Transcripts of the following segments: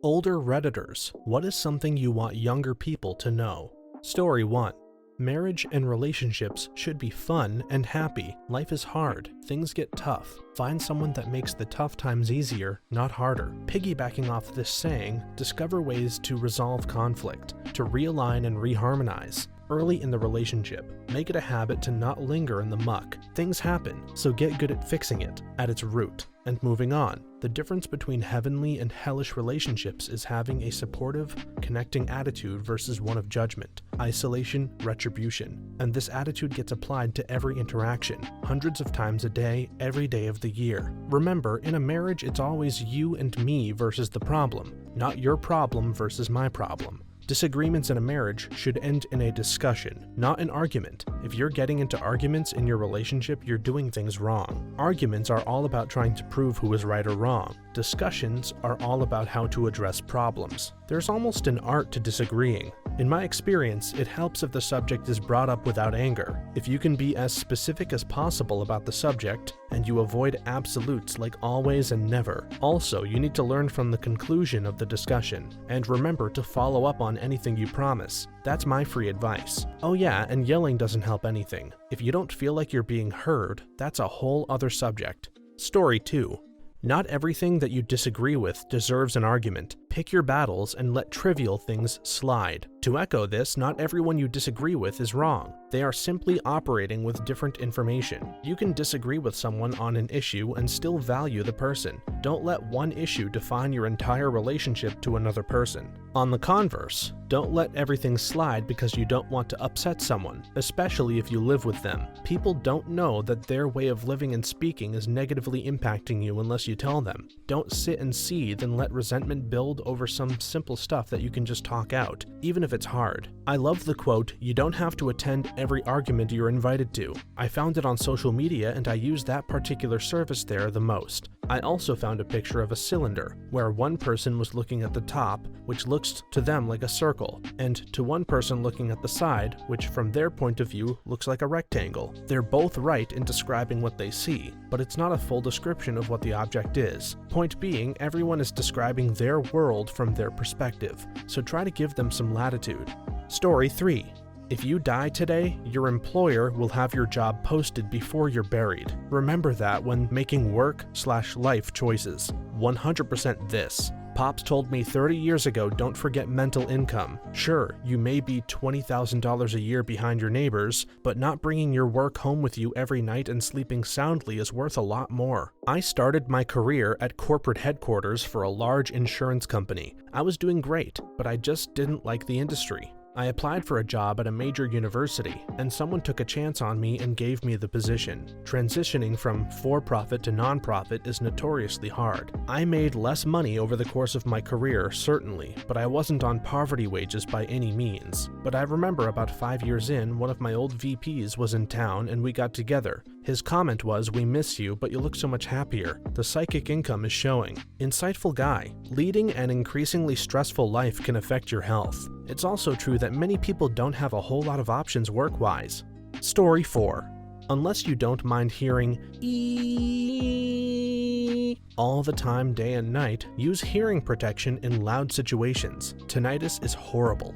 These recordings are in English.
Older Redditors, what is something you want younger people to know? Story 1. Marriage and relationships should be fun and happy. Life is hard. Things get tough. Find someone that makes the tough times easier, not harder. Piggybacking off this saying, discover ways to resolve conflict, to realign and reharmonize. Early in the relationship, make it a habit to not linger in the muck. Things happen, so get good at fixing it at its root. And moving on, the difference between heavenly and hellish relationships is having a supportive, connecting attitude versus one of judgment, isolation, retribution. And this attitude gets applied to every interaction, hundreds of times a day, every day of the year. Remember, in a marriage, it's always you and me versus the problem, not your problem versus my problem. Disagreements in a marriage should end in a discussion, not an argument. If you're getting into arguments in your relationship, you're doing things wrong. Arguments are all about trying to prove who is right or wrong. Discussions are all about how to address problems. There's almost an art to disagreeing. In my experience, it helps if the subject is brought up without anger. If you can be as specific as possible about the subject, and you avoid absolutes like always and never. Also, you need to learn from the conclusion of the discussion, and remember to follow up on anything you promise. That's my free advice. Oh yeah, and yelling doesn't help anything. If you don't feel like you're being heard, that's a whole other subject. Story 2. Not everything that you disagree with deserves an argument. Pick your battles and let trivial things slide. To echo this, not everyone you disagree with is wrong. They are simply operating with different information. You can disagree with someone on an issue and still value the person. Don't let one issue define your entire relationship to another person. On the converse, don't let everything slide because you don't want to upset someone, especially if you live with them. People don't know that their way of living and speaking is negatively impacting you unless you tell them. Don't sit and seethe and let resentment build over some simple stuff that you can just talk out, even if it's hard. I love the quote, "You don't have to attend every argument you're invited to." I found it on social media and I use that particular service there the most. I also found a picture of a cylinder, where one person was looking at the top, which looks to them like a circle, and to one person looking at the side, which from their point of view looks like a rectangle. They're both right in describing what they see, but it's not a full description of what the object is. Point being, everyone is describing their world from their perspective, so try to give them some latitude. Story 3. If you die today, your employer will have your job posted before you're buried. Remember that when making work/life choices. 100% this. Pops told me 30 years ago, don't forget mental income. Sure, you may be $20,000 a year behind your neighbors, but not bringing your work home with you every night and sleeping soundly is worth a lot more. I started my career at corporate headquarters for a large insurance company. I was doing great, but I just didn't like the industry. I applied for a job at a major university, and someone took a chance on me and gave me the position. Transitioning from for-profit to non-profit is notoriously hard. I made less money over the course of my career, certainly, but I wasn't on poverty wages by any means. But I remember about 5 years in, one of my old VPs was in town and we got together. His comment was, "We miss you, but you look so much happier. The psychic income is showing." Insightful guy. Leading an increasingly stressful life can affect your health. It's also true that many people don't have a whole lot of options work-wise. Story 4. Unless you don't mind hearing eeeeee all the time, day and night, use hearing protection in loud situations. Tinnitus is horrible.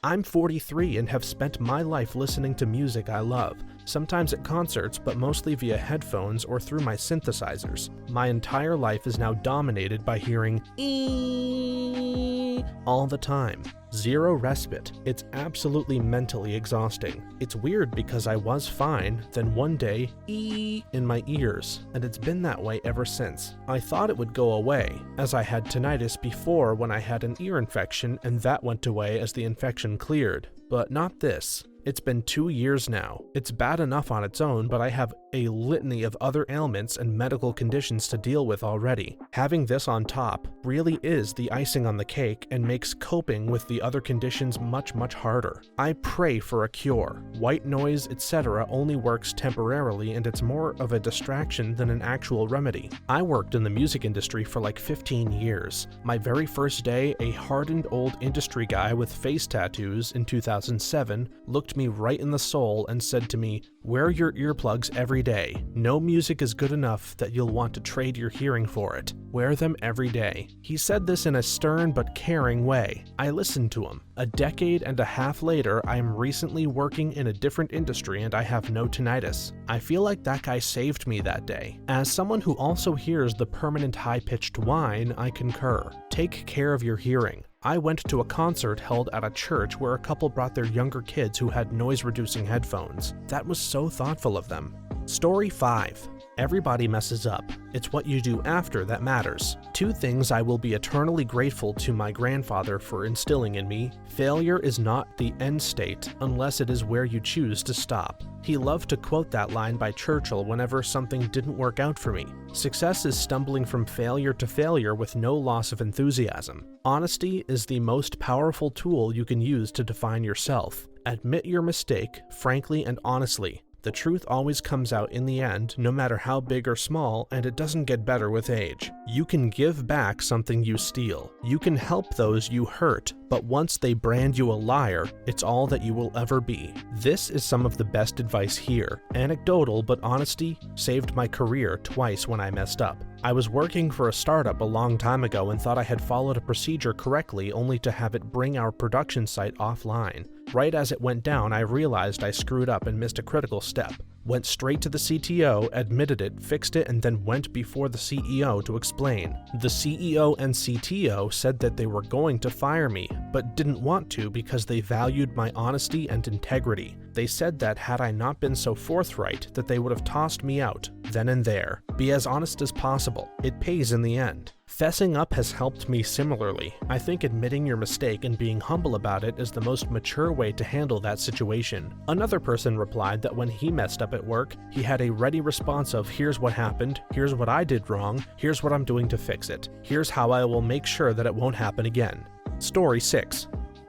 I'm 43 and have spent my life listening to music I love, sometimes at concerts, but mostly via headphones or through my synthesizers. My entire life is now dominated by hearing eeeeee all the time. Zero respite. It's absolutely mentally exhausting. It's weird because I was fine, then one day, in my ears, and it's been that way ever since. I thought it would go away, as I had tinnitus before when I had an ear infection and that went away as the infection cleared, but not this. It's been 2 years now. It's bad enough on its own, but I have a litany of other ailments and medical conditions to deal with already. Having this on top really is the icing on the cake and makes coping with the other conditions much, much harder. I pray for a cure. White noise, etc. only works temporarily and it's more of a distraction than an actual remedy. I worked in the music industry for like 15 years. My very first day, a hardened old industry guy with face tattoos in 2007 looked looked me right in the soul and said to me, "Wear your earplugs every day. No music is good enough that you'll want to trade your hearing for it. Wear them every day." He said this in a stern but caring way. I listened to him. A decade and a half later, I am recently working in a different industry and I have no tinnitus. I feel like that guy saved me that day. As someone who also hears the permanent high-pitched whine, I concur. Take care of your hearing. I went to a concert held at a church where a couple brought their younger kids who had noise-reducing headphones. That was so thoughtful of them. Story 5. Everybody messes up. It's what you do after that matters. 2 things I will be eternally grateful to my grandfather for instilling in me. Failure is not the end state unless it is where you choose to stop. He loved to quote that line by Churchill whenever something didn't work out for me. Success is stumbling from failure to failure with no loss of enthusiasm. Honesty is the most powerful tool you can use to define yourself. Admit your mistake, frankly and honestly. The truth always comes out in the end, no matter how big or small, and it doesn't get better with age. You can give back something you steal. You can help those you hurt, but once they brand you a liar, it's all that you will ever be. This is some of the best advice here. Anecdotal, but honesty saved my career twice when I messed up. I was working for a startup a long time ago and thought I had followed a procedure correctly only to have it bring our production site offline. Right as it went down, I realized I screwed up and missed a critical step. Went straight to the CTO, admitted it, fixed it, and then went before the CEO to explain. The CEO and CTO said that they were going to fire me, but didn't want to because they valued my honesty and integrity. They said that had I not been so forthright, that they would have tossed me out, then and there. Be as honest as possible. It pays in the end. Fessing up has helped me similarly. I think admitting your mistake and being humble about it is the most mature way to handle that situation. Another person replied that when he messed up at work, he had a ready response of, "Here's what happened, here's what I did wrong, here's what I'm doing to fix it, here's how I will make sure that it won't happen again." Story 6.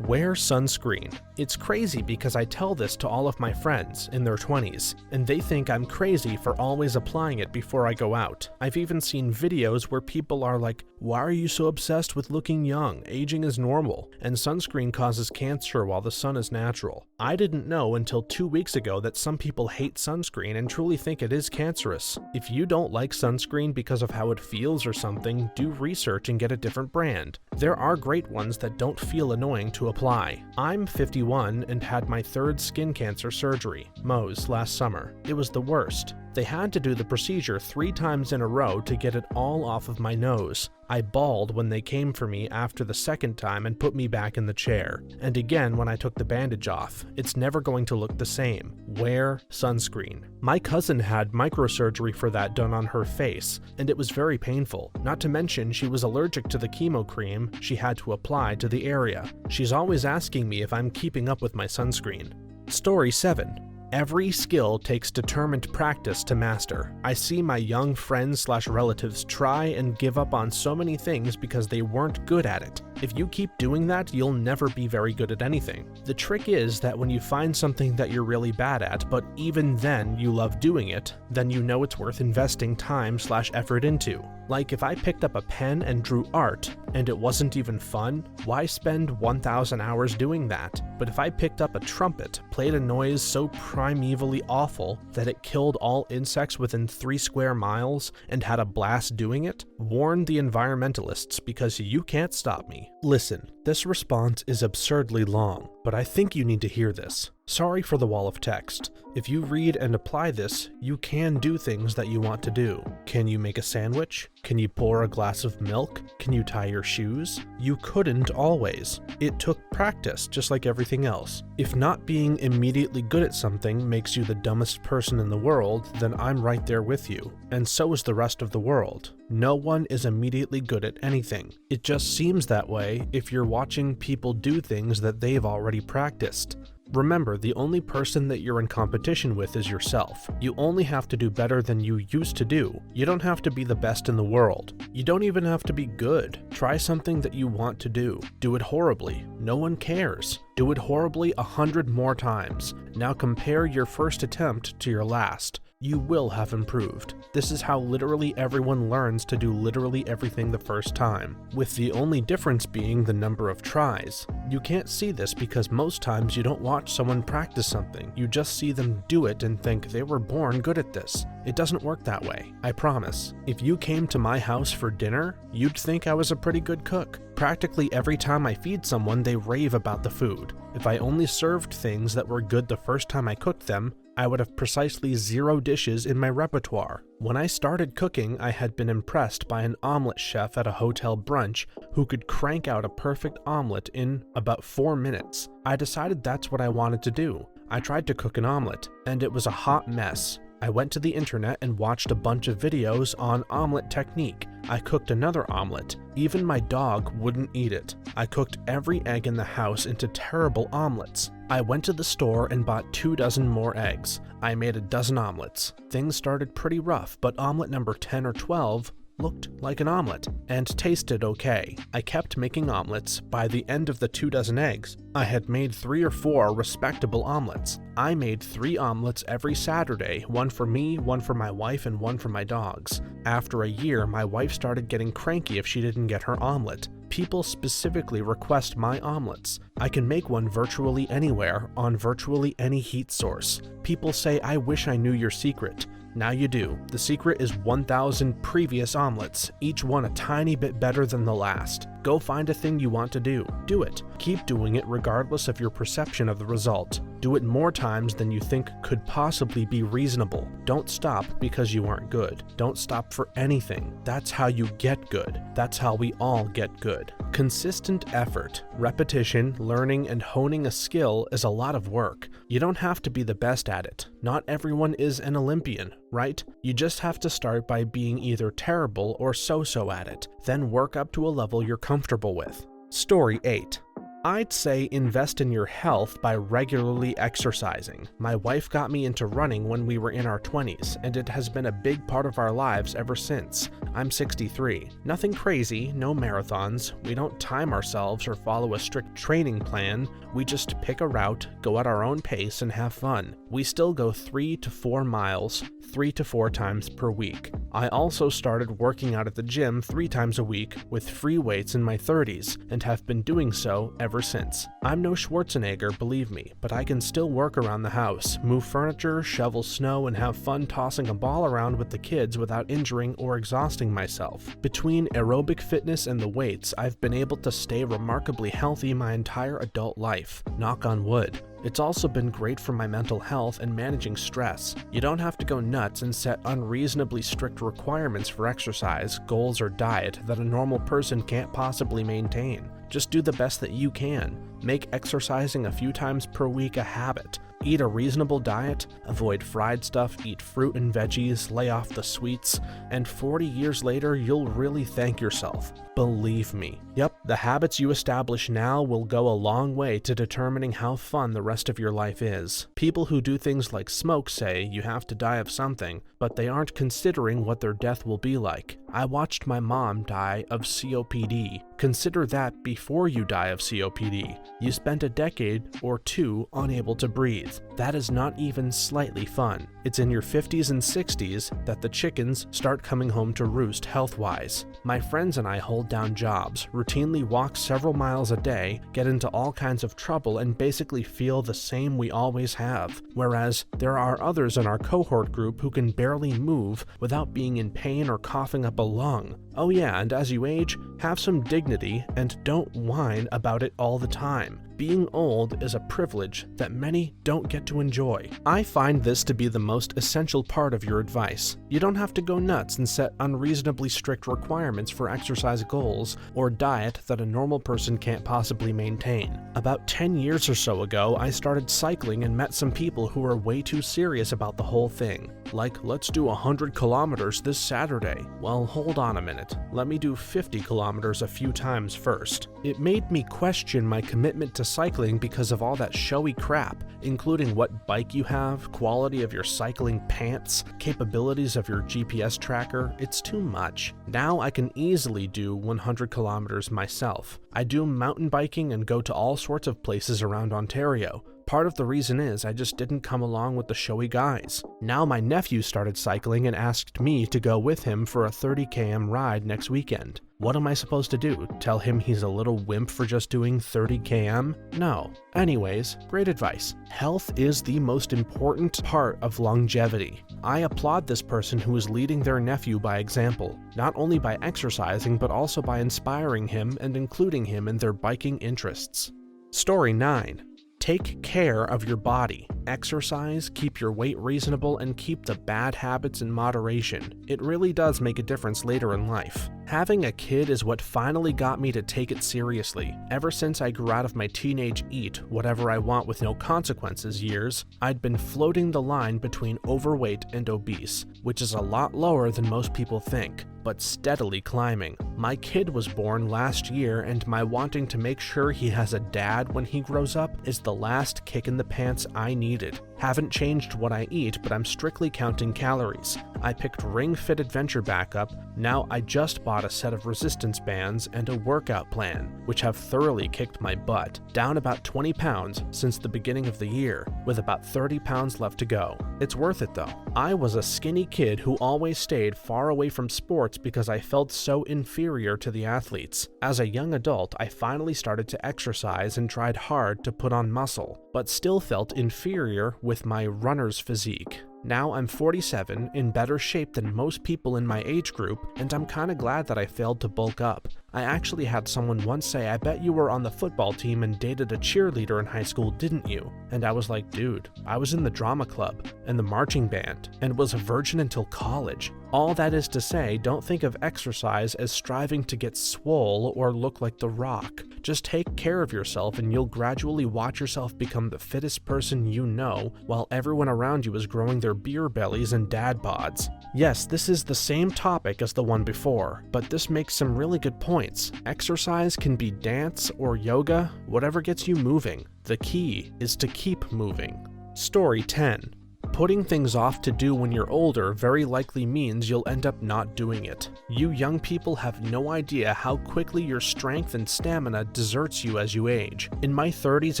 Wear sunscreen. It's crazy because I tell this to all of my friends in their 20s, and they think I'm crazy for always applying it before I go out. I've even seen videos where people are like, "Why are you so obsessed with looking young? Aging is normal, and sunscreen causes cancer while the sun is natural." I didn't know until 2 weeks ago that some people hate sunscreen and truly think it is cancerous. If you don't like sunscreen because of how it feels or something, do research and get a different brand. There are great ones that don't feel annoying to apply. I'm 51 and had my 3rd skin cancer surgery, Mohs, last summer. It was the worst. They had to do the procedure 3 times in a row to get it all off of my nose. I bawled when they came for me after the 2nd time and put me back in the chair. And again when I took the bandage off. It's never going to look the same. Wear sunscreen. My cousin had microsurgery for that done on her face, and it was very painful. Not to mention she was allergic to the chemo cream she had to apply to the area. She's always asking me if I'm keeping up with my sunscreen. Story 7. Every skill takes determined practice to master. I see my young friends/relatives try and give up on so many things because they weren't good at it. If you keep doing that, you'll never be very good at anything. The trick is that when you find something that you're really bad at, but even then you love doing it, then you know it's worth investing time/effort into. Like if I picked up a pen and drew art, and it wasn't even fun, why spend 1,000 hours doing that? But if I picked up a trumpet, played a noise so primevally awful that it killed all insects within 3 square miles, and had a blast doing it, warn the environmentalists because you can't stop me. Listen, this response is absurdly long, but I think you need to hear this. Sorry for the wall of text. If you read and apply this, you can do things that you want to do. Can you make a sandwich? Can you pour a glass of milk? Can you tie your shoes? You couldn't always. It took practice, just like everything else. If not being immediately good at something makes you the dumbest person in the world, then I'm right there with you. And so is the rest of the world. No one is immediately good at anything. It just seems that way if you're watching people do things that they've already practiced. Remember, the only person that you're in competition with is yourself. You only have to do better than you used to do. You don't have to be the best in the world. You don't even have to be good. Try something that you want to do. Do it horribly. No one cares. Do it horribly 100 more times. Now compare your first attempt to your last. you will have improved. This is how literally everyone learns to do literally everything the first time, with the only difference being the number of tries. You can't see this because most times you don't watch someone practice something, you just see them do it and think they were born good at this. It doesn't work that way, I promise. If you came to my house for dinner, you'd think I was a pretty good cook. Practically every time I feed someone, they rave about the food. If I only served things that were good the first time I cooked them, I would have precisely 0 dishes in my repertoire. When I started cooking, I had been impressed by an omelet chef at a hotel brunch who could crank out a perfect omelet in about 4 minutes. I decided that's what I wanted to do. I tried to cook an omelet, and it was a hot mess. I went to the internet and watched a bunch of videos on omelet technique. I cooked another omelet. Even my dog wouldn't eat it. I cooked every egg in the house into terrible omelets. I went to the store and bought 24 more eggs. I made a dozen omelets. Things started pretty rough, but omelet number 10 or 12 looked like an omelet and tasted okay. I kept making omelets. By the end of the 24 eggs, I had made 3 or 4 respectable omelets. I made 3 omelets every Saturday, one for me, one for my wife, and one for my dogs. After a year, my wife started getting cranky if she didn't get her omelet. People specifically request my omelets. I can make one virtually anywhere, on virtually any heat source. People say, I wish I knew your secret. Now you do. The secret is 1,000 previous omelets, each one a tiny bit better than the last. Go find a thing you want to do. Do it. Keep doing it regardless of your perception of the result. Do it more times than you think could possibly be reasonable. Don't stop because you aren't good. Don't stop for anything. That's how you get good. That's how we all get good. Consistent effort, repetition, learning, and honing a skill is a lot of work. You don't have to be the best at it. Not everyone is an Olympian, right? You just have to start by being either terrible or so-so at it, then work up to a level you're comfortable with. Story 8. I'd say invest in your health by regularly exercising. My wife got me into running when we were in our 20s, and it has been a big part of our lives ever since. I'm 63. Nothing crazy, no marathons. We don't time ourselves or follow a strict training plan. We just pick a route, go at our own pace, and have fun. We still go 3 to 4 miles, 3 to 4 times per week. I also started working out at the gym 3 times a week with free weights in my 30s, and have been doing so ever since. I'm no Schwarzenegger, believe me, but I can still work around the house, move furniture, shovel snow, and have fun tossing a ball around with the kids without injuring or exhausting myself. Between aerobic fitness and the weights, I've been able to stay remarkably healthy my entire adult life. Knock on wood. It's also been great for my mental health and managing stress. You don't have to go nuts and set unreasonably strict requirements for exercise, goals, or diet that a normal person can't possibly maintain. Just do the best that you can. Make exercising a few times per week a habit. Eat a reasonable diet, avoid fried stuff, eat fruit and veggies, lay off the sweets, and 40 years later, you'll really thank yourself. Believe me. Yep, the habits you establish now will go a long way to determining how fun the rest of your life is. People who do things like smoke say you have to die of something, but they aren't considering what their death will be like. I watched my mom die of COPD. Consider that before you die of COPD. You spent a decade or 2 unable to breathe. That is not even slightly fun. It's in your 50s and 60s that the chickens start coming home to roost health-wise. My friends and I hold down jobs, routinely walk several miles a day, get into all kinds of trouble, and basically feel the same we always have. Whereas there are others in our cohort group who can barely move without being in pain or coughing up a lung. Oh yeah, and as you age, have some dignity and don't whine about it all the time. Being old is a privilege that many don't get to enjoy. I find this to be the most essential part of your advice. You don't have to go nuts and set unreasonably strict requirements for exercise goals or diet that a normal person can't possibly maintain. About 10 years or so ago, I started cycling and met some people who were way too serious about the whole thing. Like, let's do 100 kilometers this Saturday. Well, hold on a minute. Let me do 50 kilometers a few times first. It made me question my commitment to cycling because of all that showy crap, including what bike you have, quality of your cycling pants, capabilities of your GPS tracker. It's too much. Now I can easily do 100 kilometers myself. I do mountain biking and go to all sorts of places around Ontario, part of the reason is I just didn't come along with the showy guys. Now my nephew started cycling and asked me to go with him for a 30 km ride next weekend. What am I supposed to do? Tell him he's a little wimp for just doing 30 km? No. Anyways, great advice. Health is the most important part of longevity. I applaud this person who is leading their nephew by example, not only by exercising but also by inspiring him and including him in their biking interests. Story 9. Take care of your body. Exercise, keep your weight reasonable, and keep the bad habits in moderation. It really does make a difference later in life. Having a kid is what finally got me to take it seriously. Ever since I grew out of my teenage eat whatever I want with no consequences years, I'd been floating the line between overweight and obese, which is a lot lower than most people think, but steadily climbing. My kid was born last year, and my wanting to make sure he has a dad when he grows up is the last kick in the pants I needed. Haven't changed what I eat, but I'm strictly counting calories. I picked Ring Fit Adventure back up. Now I just bought a set of resistance bands and a workout plan, which have thoroughly kicked my butt, down about 20 pounds since the beginning of the year, with about 30 pounds left to go. It's worth it though. I was a skinny kid who always stayed far away from sports because I felt so inferior to the athletes. As a young adult, I finally started to exercise and tried hard to put on muscle, but still felt inferior with my runner's physique. Now I'm 47, in better shape than most people in my age group, and I'm kinda glad that I failed to bulk up. I actually had someone once say, "I bet you were on the football team and dated a cheerleader in high school, didn't you?" And I was like, dude, I was in the drama club and the marching band and was a virgin until college. All that is to say, don't think of exercise as striving to get swole or look like The Rock. Just take care of yourself and you'll gradually watch yourself become the fittest person you know, while everyone around you is growing their beer bellies and dad bods. Yes, this is the same topic as the one before, but this makes some really good points. Exercise can be dance or yoga, whatever gets you moving. The key is to keep moving. Story 10. Putting things off to do when you're older very likely means you'll end up not doing it. You young people have no idea how quickly your strength and stamina deserts you as you age. In my 30s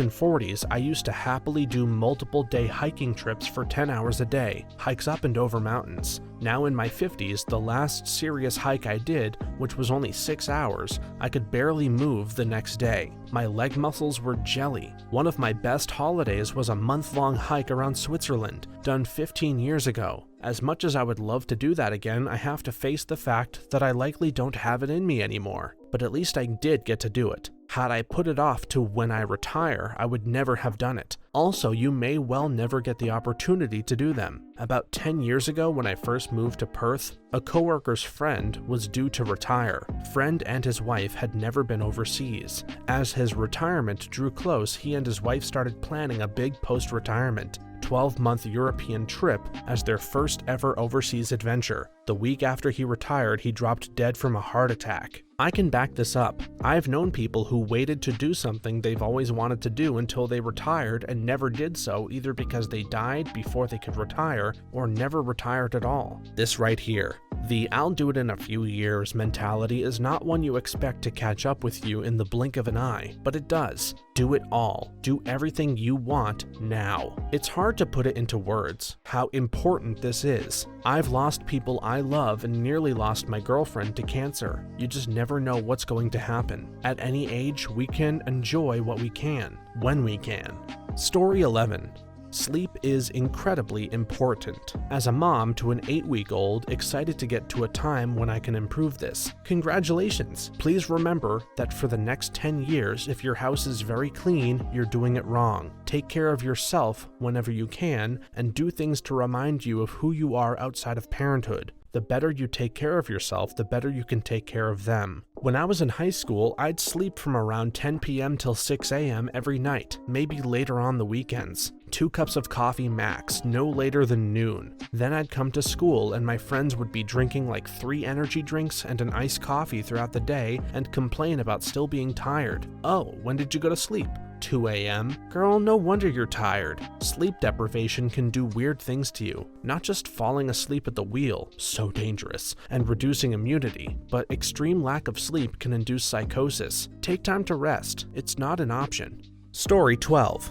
and 40s, I used to happily do multiple day hiking trips for 10 hours a day, hikes up and over mountains. Now in my 50s, the last serious hike I did, which was only 6 hours, I could barely move the next day. My leg muscles were jelly. One of my best holidays was a month-long hike around Switzerland, done 15 years ago. As much as I would love to do that again, I have to face the fact that I likely don't have it in me anymore. But at least I did get to do it. Had I put it off to when I retire, I would never have done it. Also, you may well never get the opportunity to do them. About 10 years ago, when I first moved to Perth, a coworker's friend was due to retire. Friend and his wife had never been overseas. As his retirement drew close, he and his wife started planning a big post-retirement 12-month European trip as their first ever overseas adventure. The week after he retired, he dropped dead from a heart attack. I can back this up. I've known people who waited to do something they've always wanted to do until they retired and never did so, either because they died before they could retire or never retired at all. This right here. The "I'll do it in a few years" mentality is not one you expect to catch up with you in the blink of an eye, but it does. Do it all. Do everything you want now. It's hard to put it into words, how important this is. I've lost people I love and nearly lost my girlfriend to cancer. You just never know what's going to happen. At any age, we can enjoy what we can, when we can. Story 11. Sleep is incredibly important. As a mom to an 8-week-old, excited to get to a time when I can improve this. Congratulations! Please remember that for the next 10 years, if your house is very clean, you're doing it wrong. Take care of yourself whenever you can, and do things to remind you of who you are outside of parenthood. The better you take care of yourself, the better you can take care of them. When I was in high school, I'd sleep from around 10 p.m. till 6 a.m. every night, maybe later on the weekends. 2 cups of coffee max, no later than noon. Then I'd come to school and my friends would be drinking like 3 energy drinks and an iced coffee throughout the day and complain about still being tired. "Oh, when did you go to sleep?" 2 a.m. Girl, no wonder you're tired. Sleep deprivation can do weird things to you. Not just falling asleep at the wheel, so dangerous, and reducing immunity, but extreme lack of sleep can induce psychosis. Take time to rest. It's not an option. Story 12.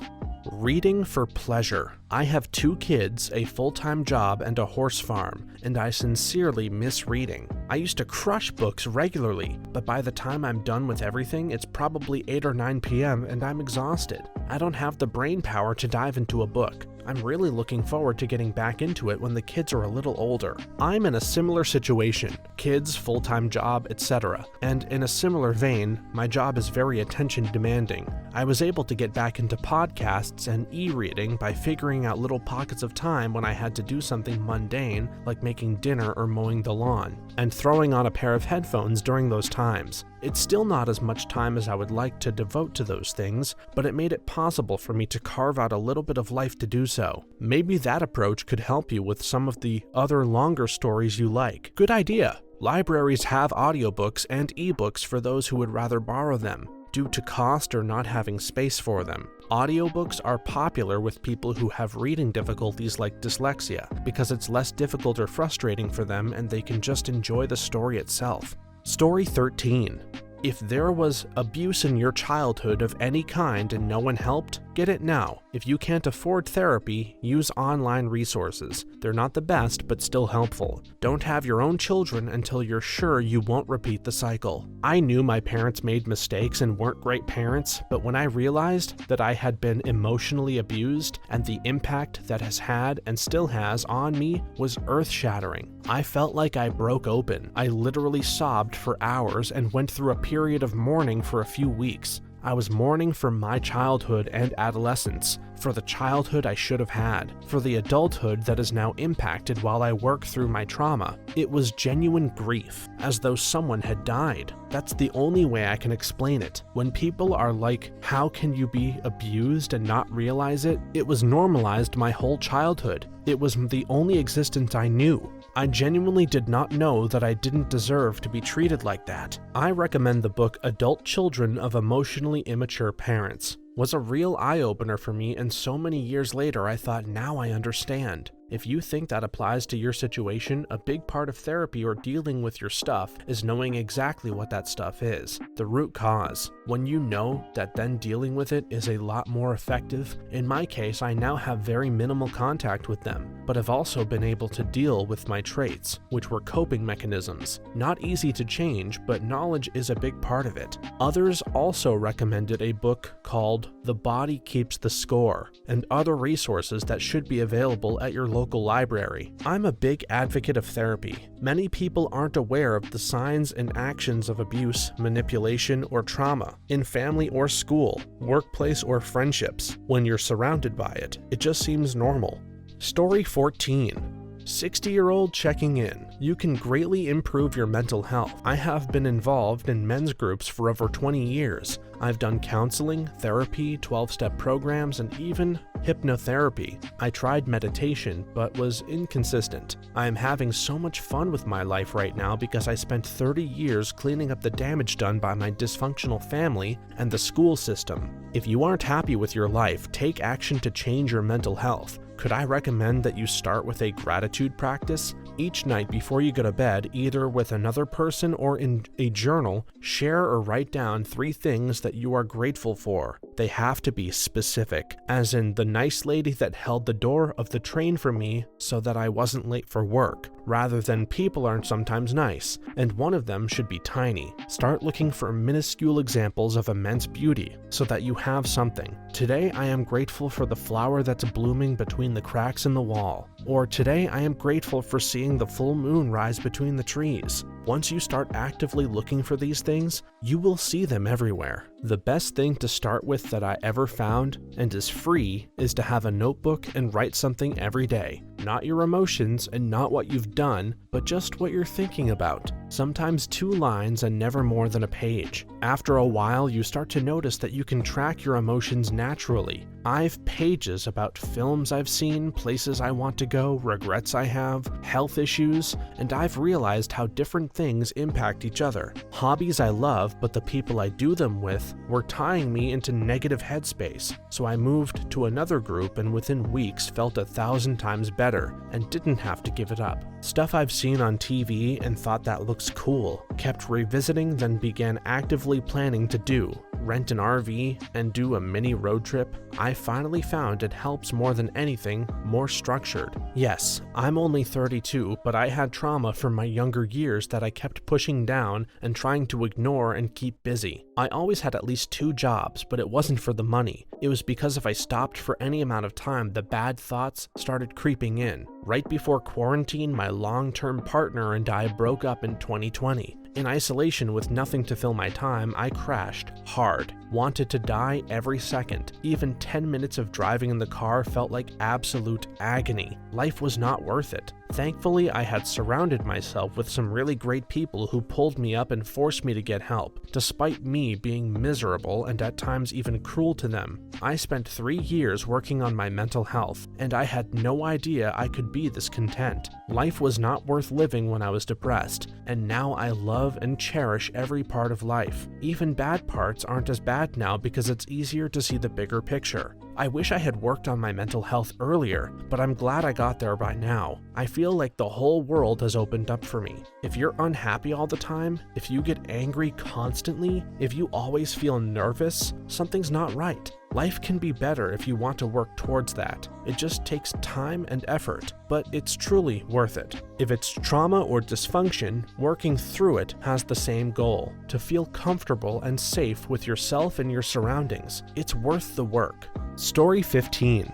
Reading for pleasure. I have 2 kids, a full-time job, and a horse farm, and I sincerely miss reading. I used to crush books regularly, but by the time I'm done with everything, it's probably 8 or 9 p.m. and I'm exhausted. I don't have the brain power to dive into a book. I'm really looking forward to getting back into it when the kids are a little older. I'm in a similar situation, kids, full-time job, etc. And in a similar vein, my job is very attention demanding. I was able to get back into podcasts and e-reading by figuring out little pockets of time when I had to do something mundane like making dinner or mowing the lawn, and throwing on a pair of headphones during those times. It's still not as much time as I would like to devote to those things, but it made it possible for me to carve out a little bit of life to do so. Maybe that approach could help you with some of the other longer stories you like. Good idea! Libraries have audiobooks and ebooks for those who would rather borrow them, due to cost or not having space for them. Audiobooks are popular with people who have reading difficulties like dyslexia, because it's less difficult or frustrating for them and they can just enjoy the story itself. Story 13. If there was abuse in your childhood of any kind and no one helped, get it now. If you can't afford therapy, use online resources. They're not the best, but still helpful. Don't have your own children until you're sure you won't repeat the cycle. I knew my parents made mistakes and weren't great parents, but when I realized that I had been emotionally abused and the impact that has had and still has on me was earth-shattering. I felt like I broke open. I literally sobbed for hours and went through a period of mourning for a few weeks. I was mourning for my childhood and adolescence, for the childhood I should have had, for the adulthood that is now impacted while I work through my trauma. It was genuine grief, as though someone had died. That's the only way I can explain it. When people are like, how can you be abused and not realize it? It was normalized my whole childhood. It was the only existence I knew. I genuinely did not know that I didn't deserve to be treated like that. I recommend the book Adult Children of Emotionally Immature Parents. Was a real eye-opener for me, and so many years later I thought, now I understand. If you think that applies to your situation, a big part of therapy or dealing with your stuff is knowing exactly what that stuff is, the root cause. When you know that, then dealing with it is a lot more effective. In my case, I now have very minimal contact with them, but have also been able to deal with my traits, which were coping mechanisms. Not easy to change, but knowledge is a big part of it. Others also recommended a book called The Body Keeps the Score, and other resources that should be available at your local library. I'm a big advocate of therapy. Many people aren't aware of the signs and actions of abuse, manipulation, or trauma in family or school, workplace, or friendships. When you're surrounded by it, it just seems normal. Story 14. 60-year-old checking in. You can greatly improve your mental health. I have been involved in men's groups for over 20 years. I've done counseling, therapy, 12-step programs, and even hypnotherapy. I tried meditation, but was inconsistent. I am having so much fun with my life right now because I spent 30 years cleaning up the damage done by my dysfunctional family and the school system. If you aren't happy with your life, take action to change your mental health. Could I recommend that you start with a gratitude practice? Each night before you go to bed, either with another person or in a journal, share or write down 3 things that you are grateful for. They have to be specific, as in the nice lady that held the door of the train for me so that I wasn't late for work, rather than people aren't sometimes nice, and one of them should be tiny. Start looking for minuscule examples of immense beauty so that you have something. Today I am grateful for the flower that's blooming between the cracks in the wall. Or today I am grateful for seeing the full moon rise between the trees. Once you start actively looking for these things, you will see them everywhere. The best thing to start with that I ever found, and is free, is to have a notebook and write something every day. Not your emotions and not what you've done, but just what you're thinking about. Sometimes 2 lines and never more than a page. After a while, you start to notice that you can track your emotions naturally. I've pages about films I've seen, places I want to go, regrets I have, health issues, and I've realized how different things impact each other. Hobbies I love, but the people I do them with were tying me into negative headspace, so I moved to another group and within weeks felt 1,000 times better and didn't have to give it up. Stuff I've seen on TV and thought that looks cool, kept revisiting, then began actively planning to do. rent an RV, and do a mini road trip, I finally found it helps more than anything more structured. Yes, I'm only 32, but I had trauma from my younger years that I kept pushing down and trying to ignore and keep busy. I always had at least 2 jobs, but it wasn't for the money. It was because if I stopped for any amount of time, the bad thoughts started creeping in. Right before quarantine, my long-term partner and I broke up in 2020. In isolation with nothing to fill my time, I crashed hard, wanted to die every second. Even 10 minutes of driving in the car felt like absolute agony. Life was not worth it. Thankfully, I had surrounded myself with some really great people who pulled me up and forced me to get help, despite me being miserable and at times even cruel to them. I spent 3 years working on my mental health, and I had no idea I could be this content. Life was not worth living when I was depressed, and now I love and cherish every part of life. Even bad parts aren't as bad now because it's easier to see the bigger picture. I wish I had worked on my mental health earlier, but I'm glad I got there by now. I feel like the whole world has opened up for me. If you're unhappy all the time, if you get angry constantly, if you always feel nervous, something's not right. Life can be better if you want to work towards that. It just takes time and effort, but it's truly worth it. If it's trauma or dysfunction, working through it has the same goal: to feel comfortable and safe with yourself and your surroundings. It's worth the work. Story 15.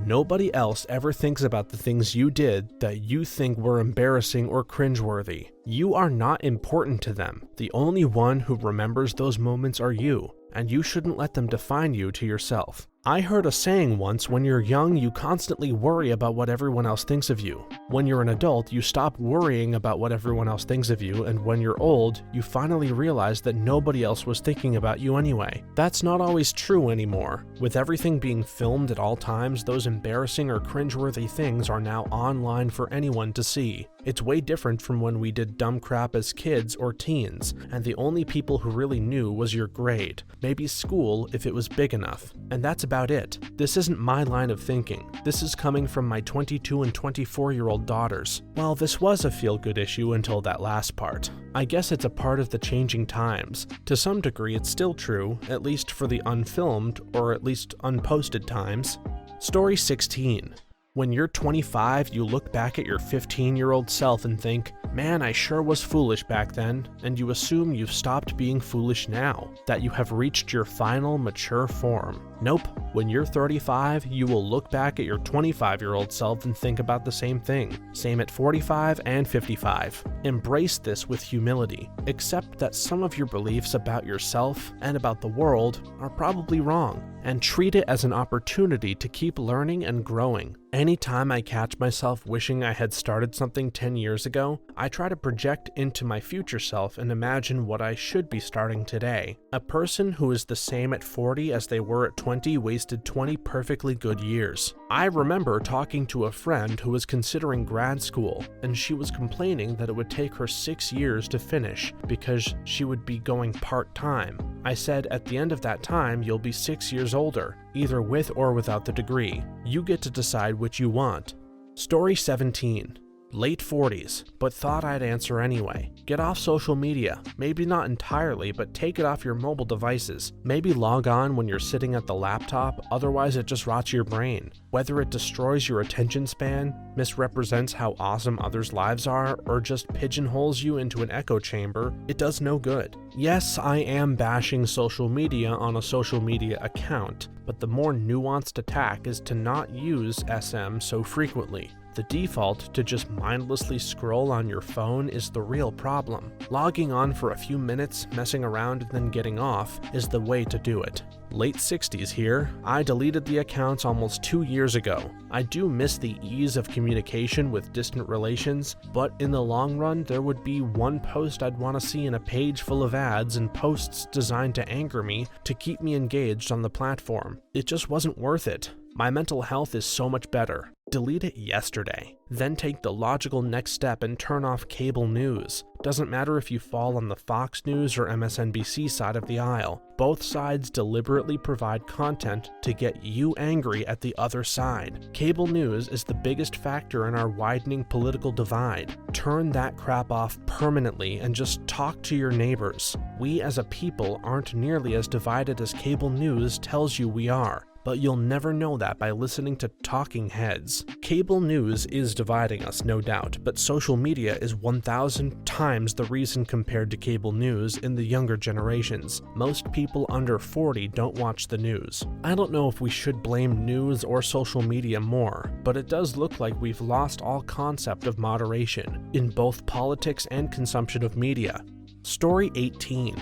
Nobody else ever thinks about the things you did that you think were embarrassing or cringeworthy. You are not important to them. The only one who remembers those moments are you, and you shouldn't let them define you to yourself. I heard a saying once: when you're young, you constantly worry about what everyone else thinks of you. When you're an adult, you stop worrying about what everyone else thinks of you, and when you're old, you finally realize that nobody else was thinking about you anyway. That's not always true anymore. With everything being filmed at all times, those embarrassing or cringeworthy things are now online for anyone to see. It's way different from when we did dumb crap as kids or teens, and the only people who really knew was your grade, maybe school if it was big enough, and that's about it. This isn't my line of thinking. This is coming from my 22 and 24-year-old daughters. Well, this was a feel-good issue until that last part. I guess it's a part of the changing times. To some degree, it's still true, at least for the unfilmed, or at least unposted times. Story 16. When you're 25, you look back at your 15-year-old self and think, man, I sure was foolish back then, and you assume you've stopped being foolish now, that you have reached your final mature form. Nope, when you're 35, you will look back at your 25-year-old self and think about the same thing. Same at 45 and 55. Embrace this with humility. Accept that some of your beliefs about yourself and about the world are probably wrong, and treat it as an opportunity to keep learning and growing. Anytime I catch myself wishing I had started something 10 years ago, I try to project into my future self and imagine what I should be starting today. A person who is the same at 40 as they were at 20 wasted 20 perfectly good years. I remember talking to a friend who was considering grad school, and she was complaining that it would take her 6 years to finish because she would be going part-time. I said, at the end of that time, you'll be 6 years older, either with or without the degree. You get to decide which you want. Story 17. Late 40s, but thought I'd answer anyway. Get off social media. Maybe not entirely, but take it off your mobile devices. Maybe log on when you're sitting at the laptop, otherwise it just rots your brain. Whether it destroys your attention span, misrepresents how awesome others' lives are, or just pigeonholes you into an echo chamber, it does no good. Yes, I am bashing social media on a social media account, but the more nuanced attack is to not use SM so frequently. The default to just mindlessly scroll on your phone is the real problem. Logging on for a few minutes, messing around, and then getting off is the way to do it. Late 60s here. I deleted the accounts almost 2 years ago. I do miss the ease of communication with distant relations, but in the long run, there would be one post I'd want to see in a page full of ads and posts designed to anger me to keep me engaged on the platform. It just wasn't worth it. My mental health is so much better. Delete it yesterday. Then take the logical next step and turn off cable news. Doesn't matter if you fall on the Fox News or MSNBC side of the aisle. Both sides deliberately provide content to get you angry at the other side. Cable news is the biggest factor in our widening political divide. Turn that crap off permanently and just talk to your neighbors. We as a people aren't nearly as divided as cable news tells you we are. But you'll never know that by listening to talking heads. Cable news is dividing us, no doubt, but social media is 1,000 times the reason compared to cable news in the younger generations. Most people under 40 don't watch the news. I don't know if we should blame news or social media more, but it does look like we've lost all concept of moderation in both politics and consumption of media. Story 18.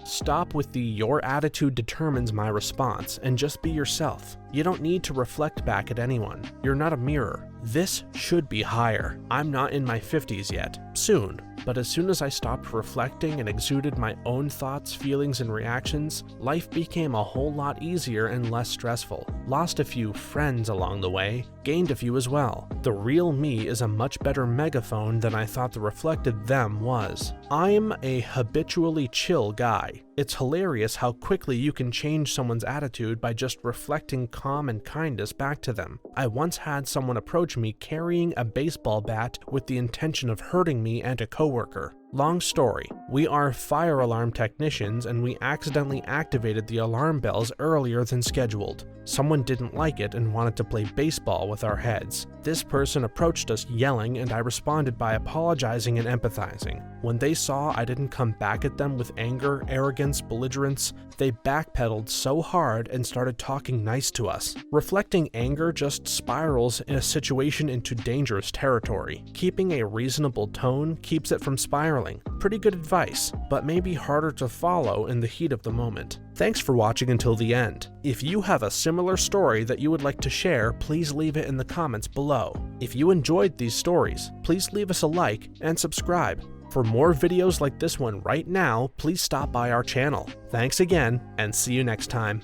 Stop with the "your attitude determines my response" and just be yourself. You don't need to reflect back at anyone. You're not a mirror. This should be higher. I'm not in my 50s yet. Soon. But as soon as I stopped reflecting and exuded my own thoughts, feelings, and reactions, life became a whole lot easier and less stressful. Lost a few friends along the way, gained a few as well. The real me is a much better megaphone than I thought the reflected them was. I'm a habitually chill guy. It's hilarious how quickly you can change someone's attitude by just reflecting calm and kindness back to them. I once had someone approach me carrying a baseball bat with the intention of hurting me and a coworker. Long story, we are fire alarm technicians and we accidentally activated the alarm bells earlier than scheduled. Someone didn't like it and wanted to play baseball with our heads. This person approached us yelling and I responded by apologizing and empathizing. When they saw I didn't come back at them with anger, arrogance, belligerence, they backpedaled so hard and started talking nice to us. Reflecting anger just spirals in a situation into dangerous territory. Keeping a reasonable tone keeps it from spiraling. Pretty good advice, but maybe harder to follow in the heat of the moment. Thanks for watching until the end. If you have a similar story that you would like to share, please leave it in the comments below. If you enjoyed these stories, please leave us a like and subscribe. For more videos like this one right now, please stop by our channel. Thanks again, and see you next time.